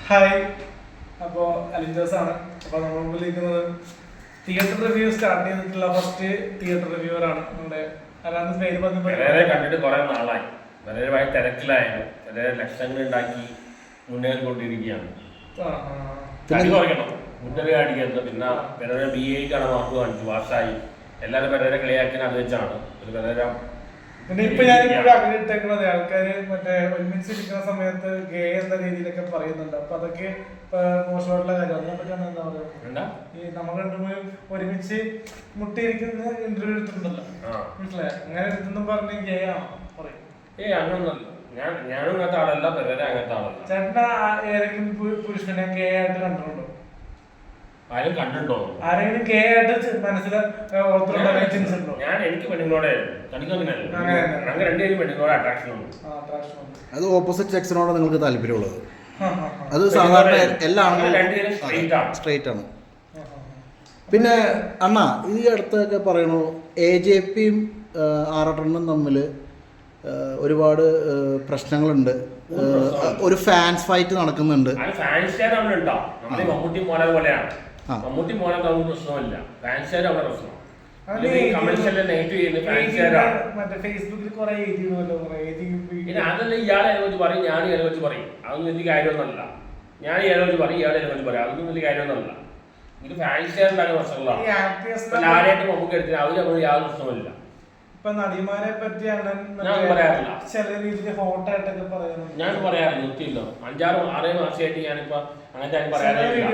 Hi, അപ്പോൾ അലിൻ ജോസാണ്. അപ്പോൾ നമ്മൾ മുമ്പിലിരിക്കുന്നത് തിയേറ്റർ റിവ്യൂ സ്റ്റാർട്ട് ചെയ്തിട്ടുള്ള ഫസ്റ്റ് തിയേറ്റർ റിവ്യൂവർ ആണ് നമ്മുടെ. അല്ലാതെ പേര് കണ്ടിട്ട് കുറെ നാളായി, വളരെ തിരക്കിലായാലും വളരെ ലക്ഷങ്ങൾ ഉണ്ടാക്കി മുന്നേറിക്കൊണ്ടിരിക്കുകയാണ്. മുന്നേറി കാണിക്കുന്നത് പിന്നെ വളരെ BA-ക്കാണ് മാർക്ക് കാണിച്ചു, പാസ്സായി. എല്ലാവരും വളരെ കളിയാക്കാൻ അത് വെച്ചാണ് ഒരു വളരെ. പിന്നെ ഇപ്പൊ ഞാനിപ്പോഴും അങ്ങനെ ഇട്ടേക്കുന്നത് ആൾക്കാര് മറ്റേ ഒരുമിച്ച് ഇരിക്കുന്ന സമയത്ത് ഗേ എന്ന രീതിയിലൊക്കെ പറയുന്നുണ്ട്. അപ്പൊ അതൊക്കെ മോശമായിട്ടുള്ള കാര്യം. അതിനെപ്പറ്റിയാണ് എന്താ പറയുക, ഈ നമ്മൾ രണ്ടുപേരും ഒരുമിച്ച് മുട്ടിയിരിക്കുന്ന ഇന്റർവ്യൂ എടുത്തിട്ടുണ്ടല്ലോ, മനസ്സിലായി? അങ്ങനെ എടുത്തെന്നും പറഞ്ഞ് ഗേ ആണോ പറയും? അങ്ങനൊന്നല്ല, ഞാനും അങ്ങനത്തെ ആളല്ല, പെരേര അങ്ങനത്തെ ആളല്ല. ചേട്ടന് ഏതെങ്കിലും പുരുഷനെ ഗേ ആയിട്ട് കണ്ടിട്ടുണ്ടോ? ആരും കണ്ടിട്ടുണ്ടോ? ആരെങ്കിലും ഗേ ആയിട്ട് മനസ്സിൽ ഓർത്തിട്ടുണ്ടോ? ഞാൻ എനിക്ക് പെണ്ണുങ്ങളോടെ രണ്ടുപേരും പെണ്ണുങ്ങളോട് അട്രാക്ഷൻ ഉണ്ട്. അത് ഓപ്പോസിറ്റ് സെക്സിനോട് നിങ്ങൾക്ക് താല്പര്യമുള്ളത്. അത് സാധാരണ എല്ലാ ആളുകളും സ്ട്രെയിറ്റ് ആണ്. പിന്നെ അണ്ണാ, ഈ അടുത്തൊക്കെ പറയണു AJPയും ആറട്ടനും തമ്മിൽ ഒരുപാട് പ്രശ്നങ്ങളുണ്ട്, ഒരു ഫാൻസ് ഫൈറ്റ് നടക്കുന്നുണ്ട്. മമ്മൂട്ടി മോനെ പോലെയാണ്. മമ്മൂട്ടി മോനെ പ്രശ്നമില്ല, ഫാൻസുകാർ അവിടെ പ്രശ്നം. അതല്ല, ഇയാളെ കുറിച്ച് പറയും, ഞാൻ ഇതിനെ കുറിച്ച് പറയും. അതൊന്നും വലിയ കാര്യമൊന്നുമല്ല. ഞാൻ ഇയാളെ കുറിച്ച് പറയും, ഇയാളെ കുറിച്ച് പറയും. അതൊന്നും വലിയ കാര്യമൊന്നുമല്ല. ഇത് ഫാൻസുകാരുണ്ടാകുന്ന പ്രശ്നങ്ങളാണ്. ലാലേട്ട് മമ്മൂക്ക് എടുത്തിട്ട് അവര് നമ്മൾ യാതൊരു പ്രശ്നമില്ല. ഇപ്പൊ നടിമാരെ പറ്റിയാണ് ഞാൻ പറയാറില്ല, ചില രീതിയിൽ ഹോട്ട് ആയിട്ടൊക്കെ പറയുന്നത്. ഞാൻ പറയാറില്ല, നിർത്തിയില്ലോ. 5-6 മാസമായിട്ട് ഞാനിപ്പോ അങ്ങനത്തെ പറയാറില്ല.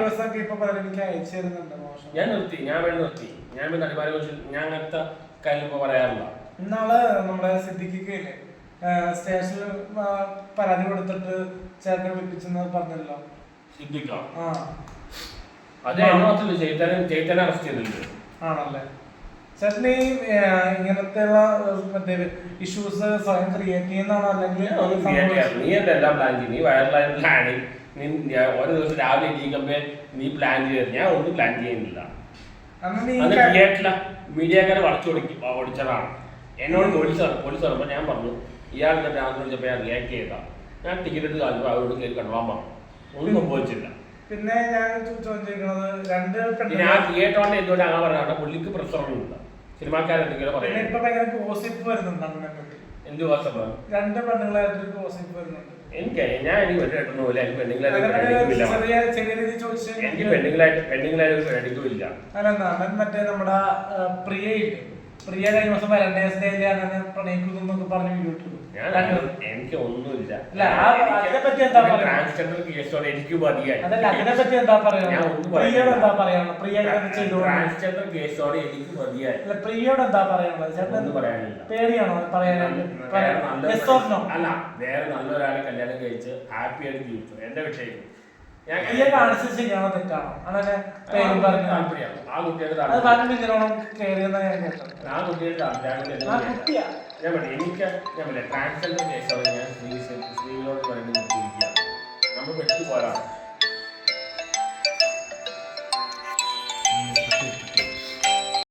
ഞാൻ നിർത്തി, ഞാൻ നിർത്തി. ഞാൻ നടിമാരെ കുറിച്ച് ഞാൻ അങ്ങനത്തെ കാര്യം ഇപ്പൊ പറയാറില്ല. ഇന്നാള് നമ്മുടെ സിദ്ദിഖില്ലേ സ്റ്റേഷനിൽ പരാതി കൊടുത്തിട്ട് ചേട്ടനെ വിളിപ്പിച്ചെന്ന് പറഞ്ഞല്ലോ. സിദ്ദിഖ അതെ, ചേട്ടനെ അറസ്റ്റ് ചെയ്തിട്ടുണ്ട്. ആണല്ലേ? ചേട്ടന് ഇങ്ങനത്തെ മറ്റേ ഇഷ്യൂസ് സ്വയം ക്രിയേറ്റ് ചെയ്യുന്നതാണോ അല്ലെങ്കിൽ നീ എന്തെല്ലാം പ്ലാൻ ചെയ്യും? നീ വയറിലായ പ്ലാനിങ്. ഓരോ ദിവസം രാവിലെ എണീക്കുമ്പോ നീ പ്ലാൻ ചെയ്ത്, ഞാൻ ഒന്നും പ്ലാൻ ചെയ്യുന്നില്ല. മീഡിയക്കാരെ ഓടിച്ചതാണ്. എന്നോട് പോലീസ് പറയുമ്പോൾ ഞാൻ പറഞ്ഞു, ഇയാളുടെ ഭ്രാന്ത് വിളിച്ചപ്പോൾ ഞാൻ റിയാക്ട് ചെയ്താ. ഞാൻ ടിക്കറ്റ് എടുത്ത് കാണിച്ചപ്പോൾ അവരോട് കയറി കണ്ടോളാൻ പറഞ്ഞു. ഒന്നും സംഭവിച്ചില്ല. പിന്നെ ഞാൻ ചോദിക്കുന്നത് ഞാൻ തിയേറ്ററിന്റെ എന്തുകൊണ്ട് അങ്ങനെ പറയാം, പുള്ളിക്ക് പ്രശ്നങ്ങളുണ്ട്. സിനിമാക്കാരെന്തെങ്കിലും പറയാം. എന്ത് വാട്സപ്പ് രണ്ട് പെണ്ണുങ്ങളായിട്ട് ഗോസിപ്പ് വരുന്നുണ്ട്. എനിക്ക് പെണ്ണില്ല, എനിക്ക് പെണ്ണുങ്ങളായിട്ട് എടുക്കില്ല. മറ്റേ നമ്മുടെ പ്രിയ കഴിഞ്ഞ ദിവസം വാലന്റൈൻസ് ഡേയില് അങ്ങനെ പ്രണയിക്കുന്നു പറഞ്ഞു യൂട്യൂബ്. എനിക്ക് ഒന്നുമില്ല. ട്രാൻസ്ജെൻഡർ കേസോടെ എനിക്ക് മതിയായി. ട്രാൻസ്ജെൻഡർ കേസോടെ എനിക്ക് മതിയായി. പ്രിയോട് എന്താ പറയാനുള്ളത്? ഒന്നും പറയാനില്ല. പേടിയാണോ പറയാനായിട്ട്? അല്ല, വേറെ നല്ലൊരാളെ കല്യാണം കഴിച്ച് ഹാപ്പി ആയിട്ട് ജീവിച്ചു. എന്റെ വിഷയം ശരിയാണോ തെറ്റാണോ? അങ്ങനെ താല്പര്യം ആ കുട്ടിയുടെ ഞാൻ ട്രാൻസ്ജെൻഡർ കേസോടെ ഞാൻ സ്ത്രീകളോട് പറയുന്നത് നമ്മൾ പെട്ടു പോരാ.